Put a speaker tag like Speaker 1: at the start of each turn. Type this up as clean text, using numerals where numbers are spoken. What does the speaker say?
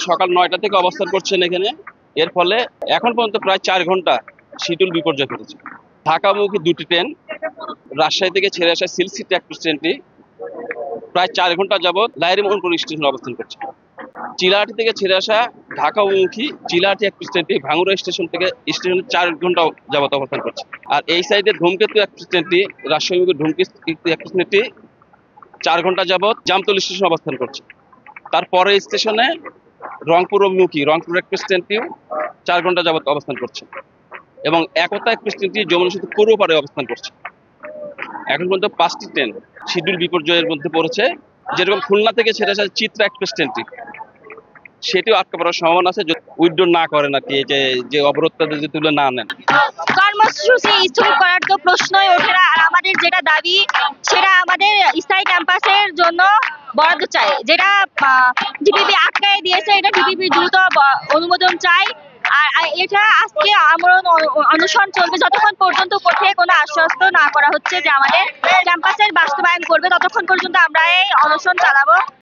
Speaker 1: সকাল ৯টা থেকে অবস্থান করছেন এখানে। এর ফলে এখন পর্যন্ত প্রায় ৪ ঘন্টা শিডিউল বিপর্যয় ঘটেছে। ঢাকামুখী দুটি ট্রেন রাজশাহী থেকে ছেড়ে আসা সিল্ক সিটি এক্সপ্রেস ট্রেনটি প্রায় ৪ ঘন্টা যাবৎ লাহিড়ী মোহনপুর স্টেশনে অবস্থান করছে। চিলাহাটি থেকে ছেড়ে আসা ঢাকা অভিমুখী চিলাহাটি এক্সপ্রেস ট্রেনটি ভাঙ্গুড়া স্টেশন থেকে স্টেশনে ৪ ঘন্টা যাবৎ অবস্থান করছে। আর এই সাইডে ধূমকেতু এক্সপ্রেস ট্রেনটি রাজশাহী ধূমকেতু এক্সপ্রেস ট্রেনটি ৪ ঘন্টা যাবৎ জামতলী স্টেশনে অবস্থান করছে। তারপরে স্টেশনে রংপুর অভিমুখী রংপুর এক্সপ্রেস ট্রেনটিও ৪ ঘন্টা যাবৎ অবস্থান করছে এবং একতা এক্সপ্রেস ট্রেনটি যমুনা সেতু পূর্ব পারে অবস্থান করছে। এখন পর্যন্ত ৫টি ট্রেন শিডিউল বিপর্যয়ের মধ্যে পড়েছে। যেরকম খুলনা থেকে ছেড়ে আসা চিত্রা এক্সপ্রেস ট্রেনটি সেটিও আটকে পড়ার সম্ভাবনা আছে উইথড্র না করেন আর কি, যে অবরোধটা যদি তুলে না নেন।
Speaker 2: কর্মসূচি স্থগিত করার তো প্রশ্নই ওঠে না। আর আমাদের যেটা দাবি সেটা আমাদের স্থায়ী ক্যাম্পাসের জন্য বরাদ্দ চাই, যেটা ডিপিপি আটকায় দিয়েছে, এটা ডিপিপি দ্রুত অনুমোদন চাই। আর এটা আজকে আমরণ অনশন চলবে যতক্ষণ পর্যন্ত কোথায় কোনো আশ্বস্ত না করা হচ্ছে যে আমাদের ক্যাম্পাসের বাস্তবায়ন করবে, ততক্ষণ পর্যন্ত আমরা এই অনশন চালাবো।